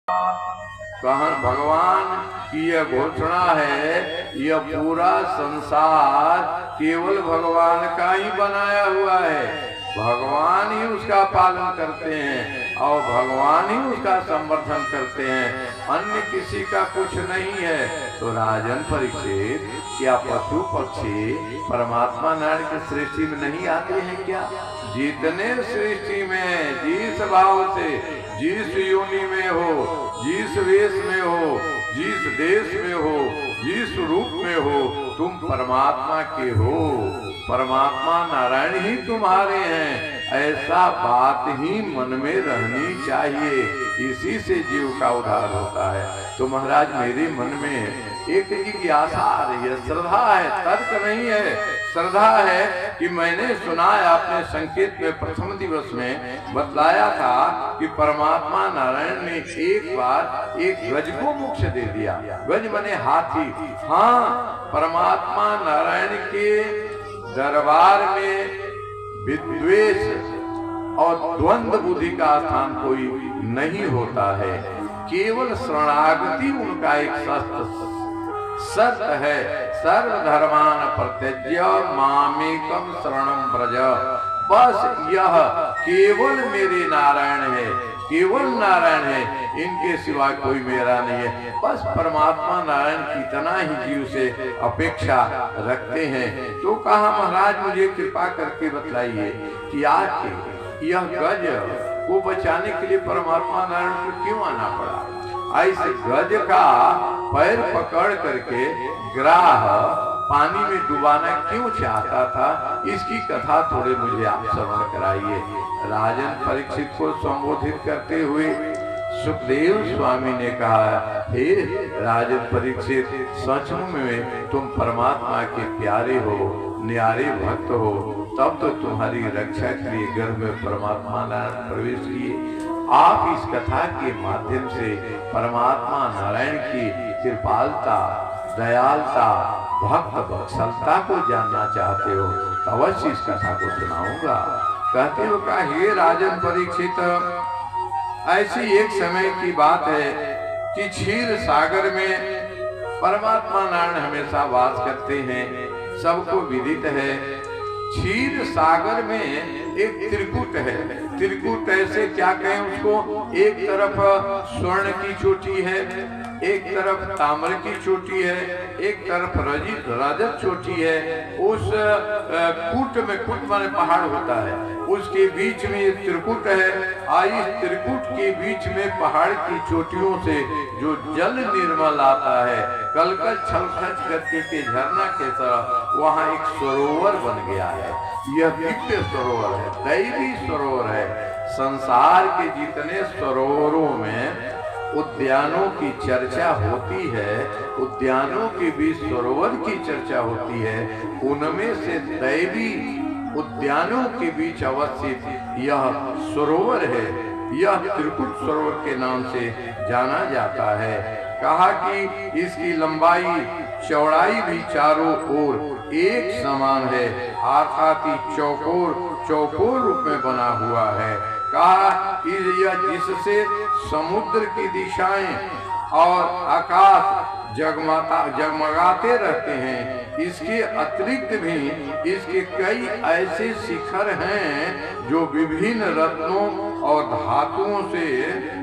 कहा भगवान की यह घोषणा है, यह पूरा संसार केवल भगवान का ही बनाया हुआ है। भगवान ही उसका पालन करते हैं और भगवान ही उसका संवर्धन करते हैं, अन्य किसी का कुछ नहीं है। तो राजन परीक्षित, क्या पशु पक्षी परमात्मा नारायण की सृष्टि में नहीं आते हैं क्या? जितने सृष्टि में जिस भाव से, जिस योनि में हो, जिस वेश में हो, जिस देश में हो, जिस रूप में हो, तुम परमात्मा के हो, परमात्मा नारायण ही तुम्हारे हैं, ऐसा बात ही मन में रहनी चाहिए। इसी से जीव का उद्धार होता है। तो महाराज मेरे मन में एक जिज्ञासा आ रही है, श्रद्धा है, तर्क नहीं है, श्रद्धा है कि मैंने सुना है आपने संकेत में प्रथम दिवस में बतलाया था कि परमात्मा नारायण ने एक बार एक गज को मोक्ष दे दिया। गज माने हाथी। हाँ, परमात्मा नारायण के दरबार में विद्वेष और द्वंद्व बुद्धि का स्थान कोई नहीं होता है, केवल शरणागति उनका एक सत है। सर्वधर्मान परित्यज्य मामेकम शरणं व्रज। बस यह केवल मेरे नारायण है, केवल नारायण है, इनके सिवा कोई मेरा नहीं है। बस परमात्मा नारायण कितना ही जीव से अपेक्षा रखते हैं। तो कहा महाराज मुझे कृपा करके बतलाइए कि आज यह गज को बचाने के लिए परमात्मा नारायण को क्यों आना पड़ा? ऐसे गज का पैर पकड़ करके ग्राह पानी में डुबाना क्यों चाहता था, इसकी कथा थोड़े मुझे आप श्रवण कराइए। राजन परीक्षित को संबोधित करते हुए सुखदेव स्वामी ने कहा, हे राजन परीक्षित, सचमुच में तुम परमात्मा के प्यारे हो, न्यारे भक्त हो, तब तो तुम्हारी रक्षा के लिए गर्भ में परमात्मा नारायण प्रवेश किए। आप इस कथा के माध्यम से परमात्मा नारायण की कृपालता, दयालता, भक्त वत्सलता को जानना चाहते हो तो अवश्य इस कथा को सुनाऊंगा। कहते हो का, हे राजन परीक्षित, ऐसी एक समय की बात है कि क्षीर सागर में परमात्मा नारायण हमेशा वास करते हैं, सबको विदित है। क्षीर सागर में एक त्रिकुट है। त्रिकुट ऐसे क्या कहें उसको, एक तरफ स्वर्ण की चोटी है, एक तरफ ताम्र की चोटी है, एक तरफ रजत चोटी है। उस कूट में, कूट माने पहाड़ होता है, उसके बीच में एक त्रिकुट है। इस त्रिकुट के बीच में पहाड़ की चोटियों से जो जल निर्मल आता है, कलकल छलखच करके के झरना के तरह वहाँ एक सरोवर बन गया है। यह दिव्य सरोवर है, दैवी सरोवर है। संसार के जितने सरोवरों में उद्यानों की चर्चा होती है, उद्यानों के बीच सरोवर की चर्चा होती है, उनमें से दैवी उद्यानों के बीच अवस्थित यह सरोवर है। यह त्रिकुट सरोवर के नाम से जाना जाता है। कहा कि इसकी लंबाई चौड़ाई भी चारों ओर एक समान है, अर्थात चौकोर रूप में बना हुआ है। कहा यह जिससे समुद्र की दिशाएं और आकाश जगमगाते रहते हैं। इसके अतिरिक्त भी इसके कई ऐसे शिखर हैं जो विभिन्न रत्नों और धातुओं से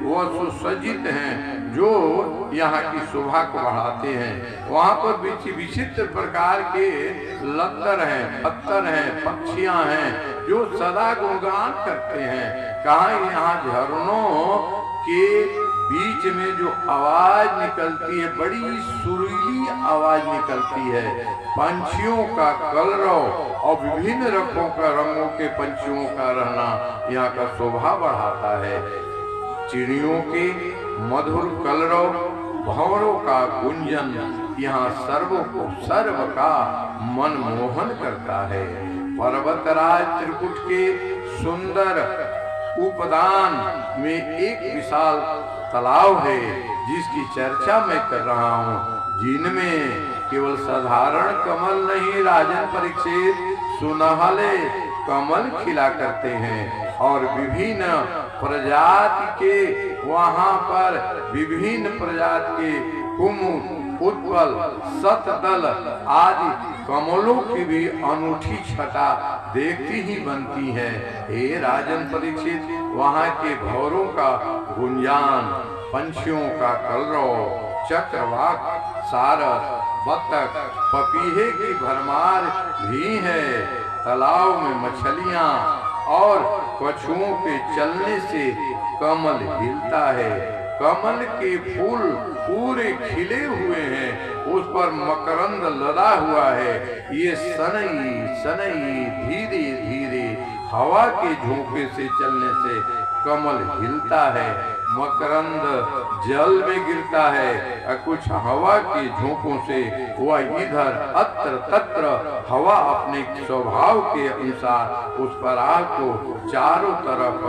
वह सुसज्जित हैं, जो यहाँ की शोभा को बढ़ाते हैं। वहाँ पर विचित्र प्रकार के लत्तर हैं, पत्थर हैं, पक्षियां हैं जो सदा गुणगान करते हैं। कहाँ यहाँ झरनों के बीच में जो आवाज निकलती है, बड़ी सुरीली आवाज निकलती है। पंछियों का कलरव और विभिन्न रंगों के पंछियों का रहना यहाँ का शोभा बढ़ाता है। चिड़ियों के मधुर कलरव, भंवरों का गुंजन यहाँ सर्व का मन मोहन करता है। पर्वतराज त्रिकुट के सुंदर उपदान में एक विशाल तालाब है, जिसकी चर्चा मैं कर रहा हूँ, जिनमें केवल साधारण कमल नहीं राजन परीक्षित, सुनहले कमल खिला करते हैं और विभिन्न प्रजाति के वहां पर विभिन्न प्रजाति के कुमुद, उत्पल, शतदल आदि कमलों की भी अनूठी छटा देखती ही बनती है। हे राजन परीक्षित, वहां के भंवरों का गुंजान, पंछियों का कलरव, चक्रवाक, सारस, बतख, पपीहे की भरमार भी है। तालाब में मछलियां और कछुओं के चलने से कमल हिलता है। कमल के फूल पूरे खिले हुए हैं, उस पर मकरंद लदा हुआ है। ये सनई सनई धीरे धीरे हवा के झोंके से चलने से कमल हिलता है। मकरंद जल में गिरता है और कुछ हवा के झोंकों से वह इधर अत्र तत्र हवा अपने स्वभाव के अनुसार उस पराग को चारों तरफ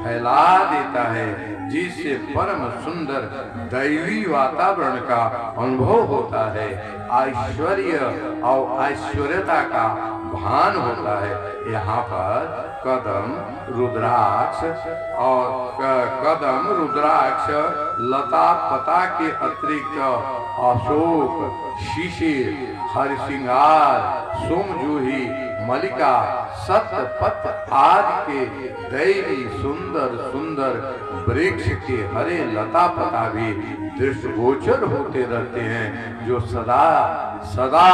फैला देता है, जिससे परम सुंदर दैवी वातावरण का अनुभव होता है। ऐश्वर्य और ऐश्वर्यता का भान होता है। यहाँ पर कदम, रुद्राक्ष और कदम, रुद्राक्ष, लता पता के अतिरिक्त अशोक, शिशिर, हरिसिंगार, सोमजूही, मलिका, सतपथ आदि के दैवी सुंदर सुंदर वृक्ष के हरे लता पता भी दृष्टिगोचर होते रहते हैं, जो सदा सदा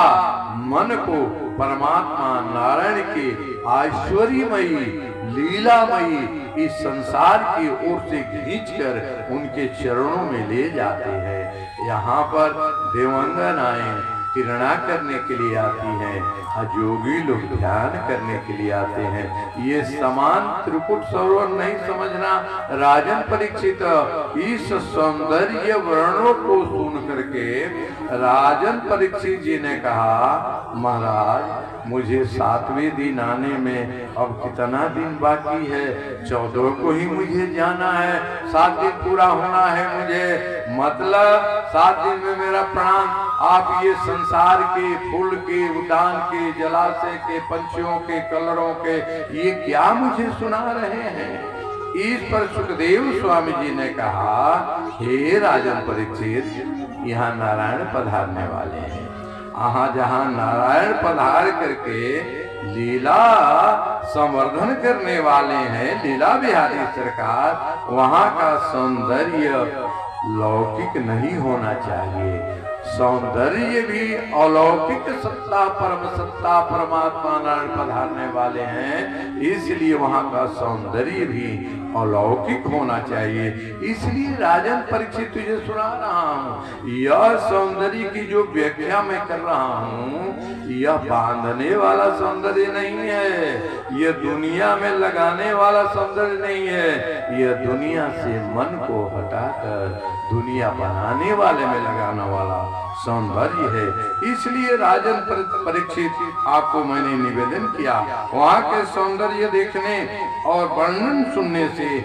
मन को परमात्मा नारायण के ऐश्वर्यमयी लीलामयी इस संसार की ओर से खींचकर उनके चरणों में ले जाते हैं। यहाँ पर देवांगनाएं किरणा करने के लिए आती हैं, अजोगी लोग ध्यान करने के लिए आते हैं। ये समान त्रिपुट सरोवर नहीं समझना। राजन परीक्षित, इस सौंदर्य वर्णों को सुन करके राजन परीक्षित जी ने कहा, महाराज मुझे 7वें दिन आने में अब कितना दिन बाकी है? 14 को ही मुझे जाना है, 7 दिन पूरा होना है मुझे। मतलब 7 दिन में मेरा प्राण आप ये संसार के, फूल के, उद्यान के, जलाशय के, पंछियों के, कलरों के, ये क्या मुझे सुना रहे हैं? इस पर सुखदेव स्वामी जी ने कहा, हे राजन परीक्षित, यहाँ नारायण पधारने वाले हैं। जहाँ नारायण पधार करके लीला संवर्धन करने वाले हैं, लीला बिहारी सरकार, वहाँ का सौंदर्य लौकिक नहीं होना चाहिए। सौंदर्य भी अलौकिक सत्ता, परम सत्ता परमात्मा नारायण पधारने वाले हैं, इसलिए वहां का सौंदर्य भी अलौकिक होना चाहिए। इसलिए राजन परीक्षित तुझे सुना रहा हूँ, यह सौंदर्य की जो व्याख्या मैं कर रहा हूँ, यह बांधने वाला सौंदर्य नहीं है, यह दुनिया में लगाने वाला सौंदर्य नहीं है, यह दुनिया से मन को हटाकर दुनिया बनाने वाले में लगाने वाला सौंदर्य है। इसलिए राजन परीक्षित आपको मैंने निवेदन किया, वहाँ के सौंदर्य देखने और वर्णन सुनने से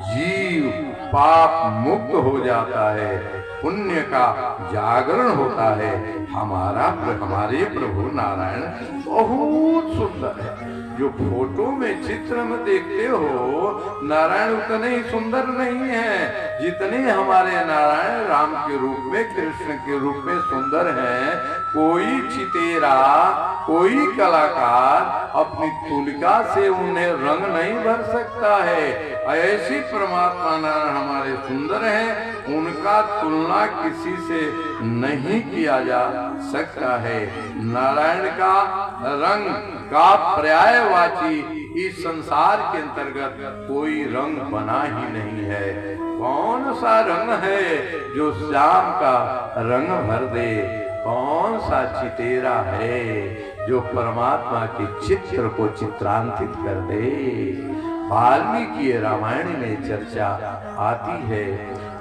जीव पाप मुक्त हो जाता है, पुण्य का जागरण होता है। हमारे प्रभु नारायण बहुत सुंदर है। जो फोटो में चित्र में देखते हो, नारायण उतने ही सुंदर नहीं है जितने हमारे नारायण राम के रूप में, कृष्ण के रूप में सुंदर हैं। कोई चितेरा, कोई कलाकार अपनी तुलिका से उन्हें रंग नहीं भर सकता है। ऐसी परमात्मा नारायण हमारे सुंदर हैं, उनका तुलना किसी से नहीं किया जा सकता है। नारायण का रंग का पर्यायवाची इस संसार के अंतर्गत कोई रंग बना ही नहीं है। कौन सा रंग है जो श्याम का रंग भर दे? कौन सा चितेरा है जो परमात्मा के चित्र को चित्रांकित कर दे? वाल्मीकि रामायण में चर्चा आती है,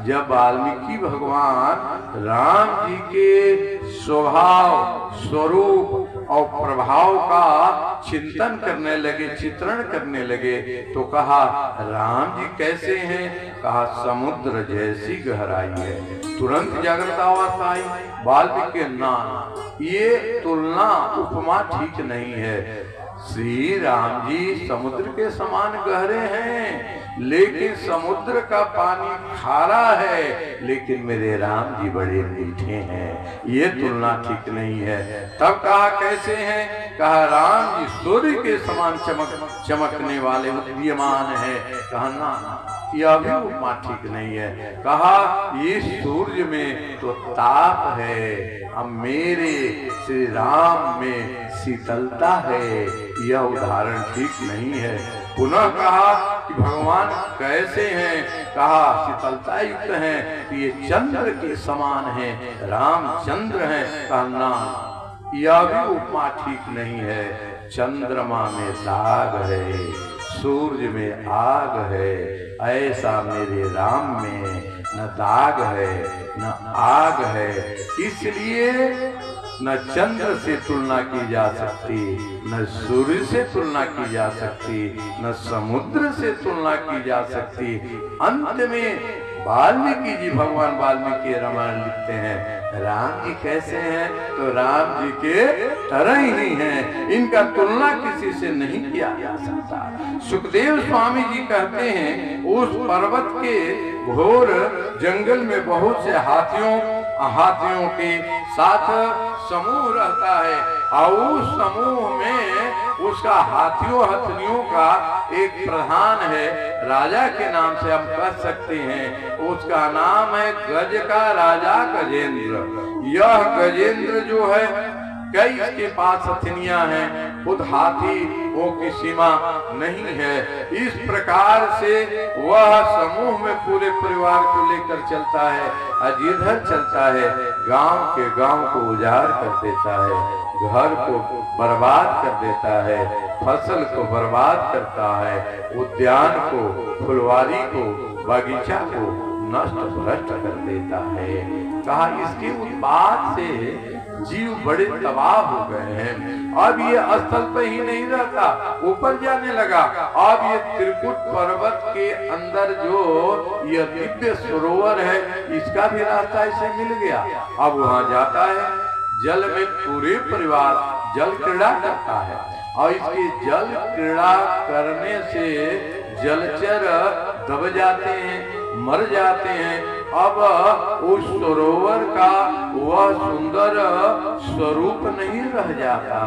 जब वाल्मीकि भगवान राम जी के स्वभाव, स्वरूप और प्रभाव का चिंतन करने लगे, चित्रण करने लगे, तो कहा राम जी कैसे हैं? कहा समुद्र जैसी गहराई है। तुरंत जागृत अवस्था आई। वाल्मीकि ना, ये तुलना उपमा ठीक नहीं है। श्री राम जी समुद्र के समान गहरे हैं। लेकिन समुद्र का पानी खारा है, लेकिन मेरे राम जी बड़े मीठे हैं, ये तुलना ठीक नहीं है। तब कहा कैसे हैं? कहा राम जी सूर्य के समान चमकने वाले उदीयमान है। कहा ना, यह भी उपमा ठीक नहीं है। कहा ये सूर्य में तो ताप है, अब मेरे श्री राम में शीतलता है, यह उदाहरण ठीक नहीं है। पुनः कहा कि भगवान कैसे हैं? कहा शीतलता युक्त हैं, कि ये चंद्र के समान हैं, रामचंद्र हैं। कहा ना, यह भी उपमा ठीक नहीं है। चंद्रमा में दाग है, सूर्य में आग है, ऐसा मेरे राम में न दाग है न आग है, इसलिए न चंद्र से तुलना की जा सकती, न सूर्य से तुलना की जा सकती, न समुद्र से तुलना की जा सकती। अंत में वाल्मीकि जी, भगवान वाल्मीकि रामायण लिखते हैं, राम जी कैसे हैं? तो राम जी के तरह ही हैं, इनका तुलना किसी से नहीं किया जा सकता। सुखदेव स्वामी जी कहते हैं, उस पर्वत के घोर जंगल में बहुत से हाथियों के साथ समूह रहता है, और उस समूह में उसका हाथियों हथनियों का एक प्रधान है, राजा के नाम से हम कह सकते हैं। उसका नाम है गज का राजा गजेंद्र। यह गजेंद्र जो है, कई इसके पास हथनियां हैं, खुद हाथी वो की सीमा नहीं है। इस प्रकार से वह समूह में पूरे परिवार को लेकर चलता है, जिधर चलता है गांव के गांव को उजाड़ कर देता है, घर को बर्बाद कर देता है, फसल को बर्बाद करता है, उद्यान को, फुलवारी को, बगीचा को नष्ट भ्रष्ट कर देता है। कहा इसके उत्पात से जीव बड़े तबाह हो गए हैं। अब ये स्थल पे ही नहीं रहता, ऊपर जाने लगा। अब ये त्रिकुट पर्वत के अंदर जो यह दिव्य सरोवर है, इसका भी रास्ता इसे मिल गया। अब वहां जाता है, जल में पूरे परिवार जल क्रीड़ा करता है, और इसके जल क्रीड़ा करने से जलचर दब जाते हैं, मर जाते हैं। अब उस सरोवर का वह सुंदर स्वरूप नहीं रह जाता,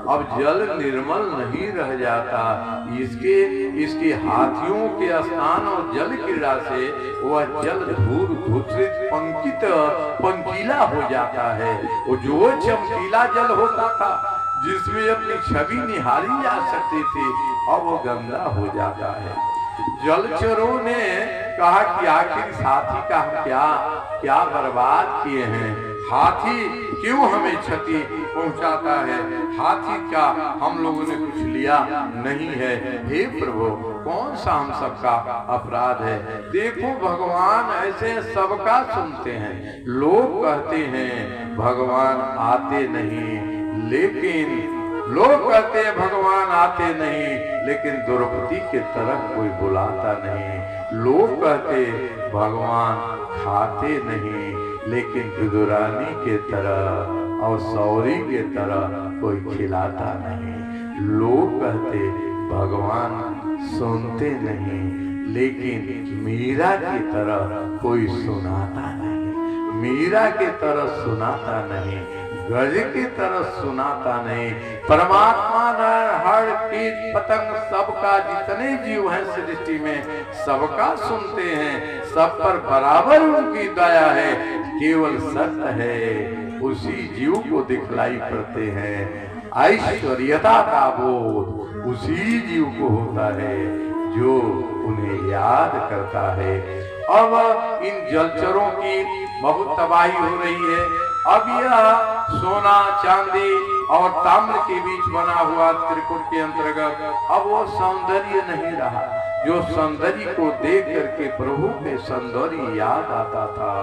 अब जल निर्मल नहीं रह जाता। इसके हाथियों के स्नान और जल क्रीड़ा से वह जल धूल धूसरित पंकीला हो जाता है। वो जो चमकीला जल होता था, जिसमें अपनी छवि निहारी जा सकती थी, अब वो गंदा हो जाता है। जलचरों ने कहा कि आखिर हाथी का हम क्या बर्बाद किए हैं? हाथी क्यों हमें क्षति पहुंचाता है? हाथी का हम लोगों ने कुछ लिया नहीं है। हे प्रभु, कौन सा हम सबका अपराध है? देखो भगवान ऐसे सबका सुनते हैं। लोग कहते हैं भगवान आते नहीं, लेकिन लोग कहते हैं भगवान आते नहीं, लेकिन द्रौपदी के तरफ कोई बुलाता नहीं। लोग कहते भगवान खाते नहीं, लेकिन विदुरानी के तरह और सौरी के तरह कोई खिलाता नहीं। लोग कहते भगवान सुनते नहीं, लेकिन मीरा की तरह कोई सुनाता नहीं। मीरा की तरह सुनाता नहीं, गज की तरह सुनाता नहीं। परमात्मा हर कीट पतंग सबका, जितने जीव हैं सृष्टि में, सबका सुनते हैं, सब पर बराबर उनकी दया है। केवल सत्य है उसी जीव को दिखलाई पड़ते हैं। ऐश्वर्यता का बोध उसी जीव को होता है जो उन्हें याद करता है। अब इन जलचरों की बहुत तबाही हो रही है। अब यह सोना चांदी और ताम्र के बीच बना हुआ त्रिकुट के अंतर्गत अब वो सौंदर्य नहीं रहा, जो सौंदर्य को देख करके प्रभु के सौंदर्य याद आता था,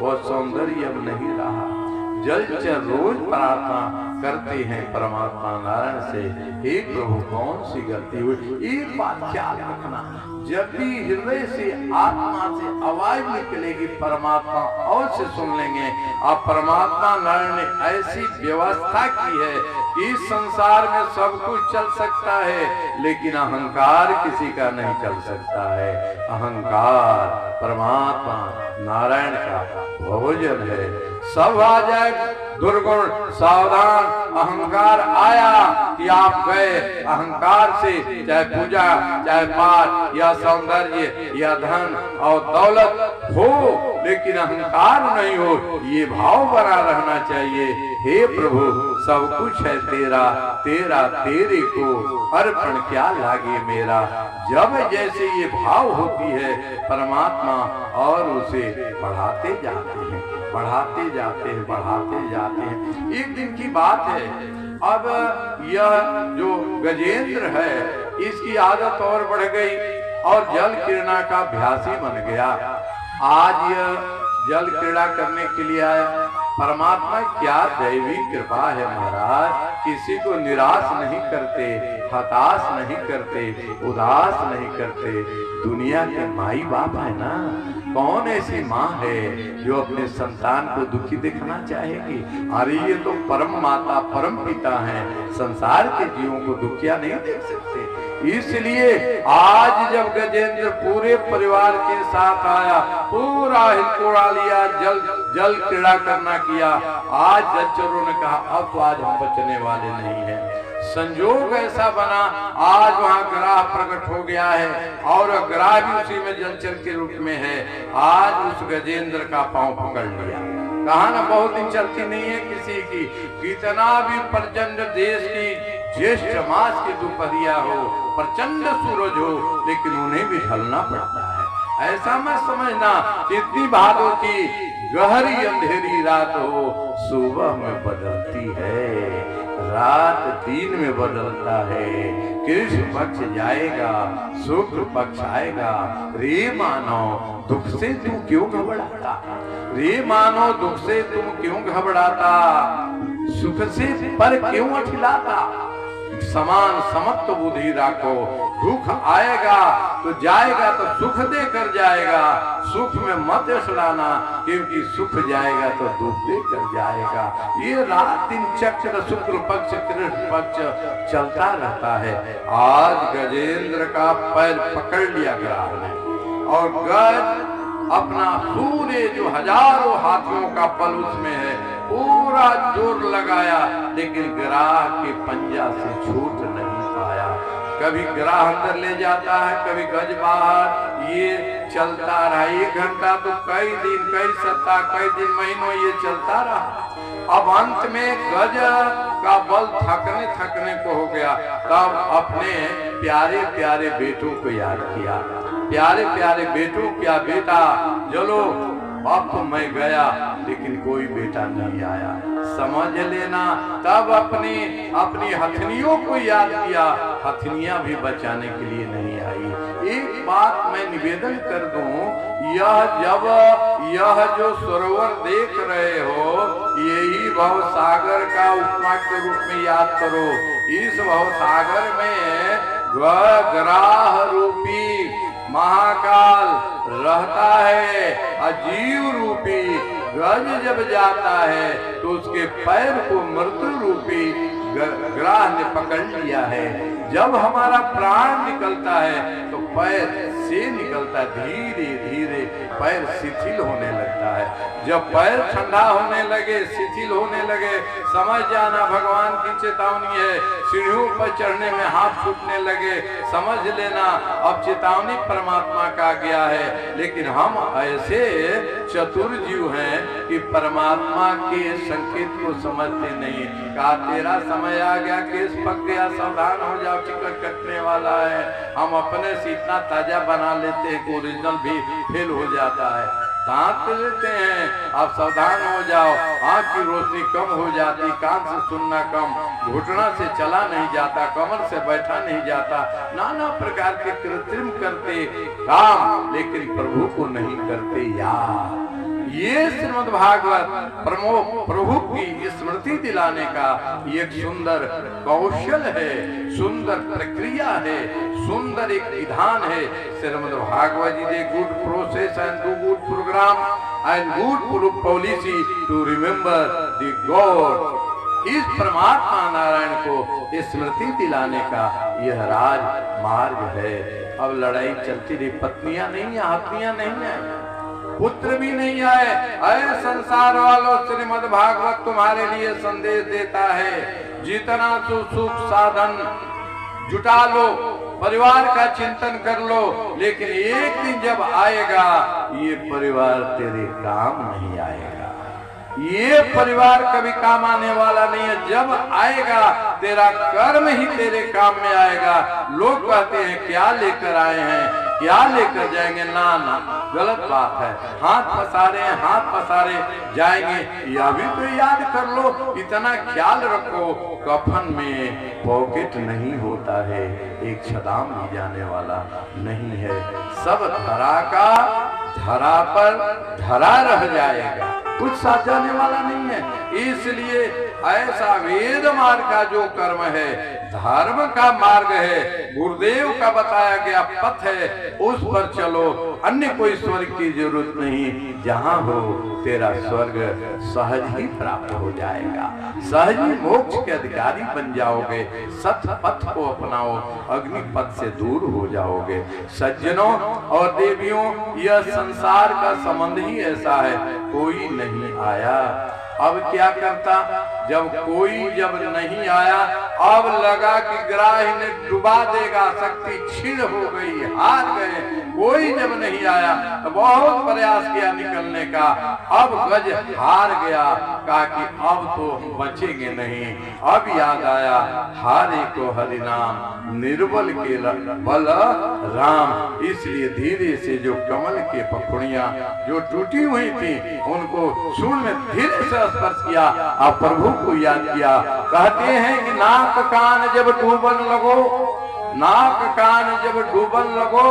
वह सौंदर्य अब नहीं रहा। जलचर रोज प्रार्थना करते हैं परमात्मा नारायण से, हे प्रभु कौन सी गलती हुई? एक बात ख्याल रखना, जब भी हृदय से आत्मा से आवाज निकलेगी परमात्मा अवश्य सुन लेंगे। अब परमात्मा नारायण ने ऐसी व्यवस्था की है इस संसार में सब कुछ चल सकता है, लेकिन अहंकार किसी का नहीं चल सकता है। अहंकार परमात्मा नारायण का भोजन है। सब आ जाए दुर्गुण, सावधान। अहंकार आया कि आप गए। अहंकार से चाहे पूजा, चाहे पाठ या सौंदर्य या धन और दौलत हो, लेकिन अहंकार नहीं हो, ये भाव बना रहना चाहिए। हे प्रभु, सब कुछ है तेरा, तेरा तेरे को अर्पण क्या लागे मेरा। जब जैसे ये भाव होती है परमात्मा और उसे बढ़ाते जाते हैं, बढ़ाते जाते हैं, बढ़ाते जाते हैं। एक दिन की बात है, अब यह जो गजेंद्र है इसकी आदत और बढ़ गई और जल क्रीड़ा का अभ्यासी बन गया। आज यह जल क्रीड़ा करने के लिए आया। परमात्मा क्या दैवी कृपा है महाराज, किसी को निराश नहीं करते, हताश नहीं करते, उदास नहीं करते। दुनिया के माई बाप है ना, कौन ऐसी माँ है जो अपने संतान को दुखी देखना चाहेगी। अरे ये तो परम माता परम पिता हैं, संसार के जीवों को दुखिया नहीं देख सकते। इसलिए आज जब गजेंद्र पूरे परिवार के साथ आया, पूरा हिलकोड़ा लिया, जल क्रीड़ा करना किया। आज जजचरों ने कहा अब तो आज हम बचने वाले नहीं हैं। संजोग ऐसा बना, आज वहां ग्राह प्रकट हो गया है और ग्राह भी उसी में जलचर के रूप में है। आज उस गजेंद्र का पांव पकड़ लिया। कहा ना बहुत दिन चलती नहीं है किसी की, कितना भी प्रचंड देश की ज्येष्ठ मास की दोपहरिया हो, प्रचंड सूरज हो, लेकिन उन्हें भी ढलना पड़ता है। ऐसा मत समझना कितनी भादों की गहरी अंधेरी रात हो, सुबह में बदलती है, रात दिन में बदलता है। कृष्ण पक्ष जाएगा, शुक्ल पक्ष आएगा। रे मानो दुख से तुम क्यों घबराता, रे मानो दुख से तुम क्यों घबराता, सुख से पर क्यों अठिलाता। समान समत्व बुद्धि राखो, दुख आएगा तो जाएगा तो सुख देकर जाएगा, सुख में मत असलाना, क्योंकि सुख जाएगा तो दुख देकर जाएगा। ये रात दिन चक्र शुक्ल पक्ष कृष्ण पक्ष चलता रहता है। आज गजेंद्र का पैर पकड़ लिया ग्राह ने और गज अपना पूरे जो हजारों हाथियों का बल उसमें है पूरा जोर लगाया, लेकिन ग्राह के पंजा से छूट नहीं पाया। कभी ग्राह अंदर ले जाता है, कभी गज बाहर, ये चलता रहा। 1 घंटा तो कई दिन, कई सप्ताह, कई दिन, महीनों ये चलता रहा। अब अंत में गज का बल थकने थकने को हो गया। तब अपने प्यारे प्यारे बेटों को याद किया। प्यारे प्यारे बेटों, क्या बेटा चलो अब तो मैं गया लेकिन कोई बेटा नहीं आया, समझ लेना। तब अपनी हथनियों को याद किया, हथनियां भी बचाने के लिए नहीं आई। एक बात मैं निवेदन कर दूं, यह जो सरोवर देख रहे हो, यही भव सागर का उपमा के रूप में याद करो। इस भव सागर में ग्राह रूपी महाकाल रहता है। अजीव रूपी गज जब जाता है तो उसके पैर को मृत्यु रूपी ग्राह ने पकड़ लिया है। जब हमारा प्राण निकलता है तो पैर से निकलता, धीरे धीरे पैर शिथिल होने लगता है। जब पैर ठंडा होने लगे, शिथिल होने लगे, समझ जाना भगवान की चेतावनी है। सीढ़ियों पर चढ़ने में हाथ छूटने लगे, समझ लेना अब चेतावनी परमात्मा का गया है। लेकिन हम ऐसे चतुर जीव हैं कि परमात्मा के संकेत को समझते नहीं। कहा तेरा समय आ गया, केस पक गया, सावधान हो जाओ, टिकट कटने वाला है। हम अपने से इतना ताजा बना लेते हैं कि ओरिजिनल भी फेल हो जाता है। दांत लेते हैं, आप सावधान हो जाओ, आंख की रोशनी कम हो जाती, कान से सुनना कम, घुटना से चला नहीं जाता, कमर से बैठा नहीं जाता, नाना प्रकार के कृत्रिम करते काम, लेकिन प्रभु को नहीं करते यार। ये श्रीमद् भागवत प्रभु की स्मृति दिलाने का एक सुंदर कौशल है, सुंदर प्रक्रिया है, सुंदर एक विधान है। Shrimad Bhagavat ji give good process and do good program and good policy to remember the God is Paramatma Narayan को स्मृति दिलाने का यह राज मार्ग है। अब लड़ाई चलती रही, पत्नियां नहीं, हत्नियां नहीं आए, पुत्र भी नहीं आए। अरे संसार वालों, श्रीमद् भागवत तुम्हारे लिए संदेश देता है, जितना सुख साधन जुटा लो, परिवार का चिंतन कर लो, लेकिन एक दिन जब आएगा ये परिवार तेरे काम नहीं आएगा। ये परिवार कभी काम आने वाला नहीं है। जब आएगा तेरा कर्म ही तेरे काम में आएगा। लोग कहते हैं क्या लेकर आए हैं, क्या लेकर जाएंगे, ना ना, गलत बात है। हाथ पसारे हाथ पसारे जाएंगे, यह भी तो याद कर लो, इतना ख्याल रखो, कफन में पॉकेट नहीं होता है, एक छदाम भी जाने वाला नहीं है। सब धरा का धरा पर धरा रह जाएगा, कुछ साथ जाने वाला नहीं है। इसलिए ऐसा वेद मार्ग का जो कर्म है, धर्म का मार्ग है, गुरुदेव का बताया गया पथ है, उस पर चलो। अन्य कोई स्वर्ग की जरूरत नहीं, जहां हो तेरा स्वर्ग सहज ही प्राप्त हो जाएगा, सहज ही मोक्ष के अधिकारी बन जाओगे। सत पथ को अपनाओ, अग्नि पथ से दूर हो जाओगे। सज्जनों और देवियों, यह संसार का संबंध ही ऐसा है, कोई नहीं आया। अब क्या करता, जब नहीं आया, अब लगा कि ग्राही ने डुबा देगा, शक्ति छीन हो गई, हार गए। कोई जब नहीं आया तो बहुत प्रयास किया निकलने का, अब गज हार गया, कहा कि अब तो बचेंगे नहीं। अब याद आया, हारे को हरि नाम, निर्बल के बल राम। इसलिए धीरे से जो कमल के पखुड़ियां जो टूटी हुई थी, उनको सूर्य में धीरे से स्पर्श किया और प्रभु को याद किया। कहते हैं कि नाक कान जब डूबन लगो, नाक कान जब डूबन लगो,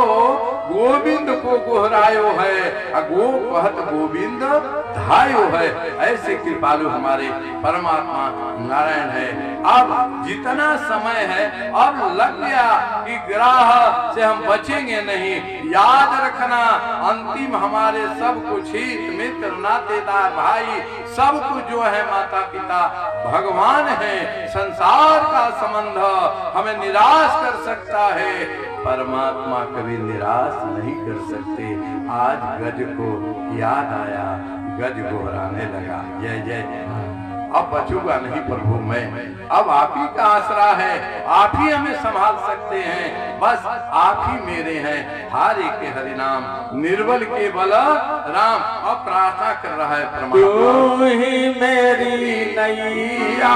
गोविंद को गोहरायो है, गो कहत गोविंद धायो है। ऐसे कृपालु हमारे परमात्मा नारायण है। अब जितना समय है, अब लग गया कि ग्राह से हम बचेंगे नहीं। याद रखना, अंतिम हमारे सब कुछ हित मित्र नातेदार भाई सब कुछ जो है, माता पिता भगवान है। संसार का संबंध हमें निराश कर सकता है, परमात्मा कभी निराश नहीं कर सकते। आज गज को याद आया, गज गोहराने लगा, जय जय। अब बचूंगा नहीं प्रभु मैं, अब आप ही का आसरा है, आप ही हमें संभाल सकते हैं, बस आप ही मेरे हैं। हारे के हरि नाम, निर्बल के बल राम। अब प्रार्थना कर रहा है परमात्मा, तू ही मेरी नैया।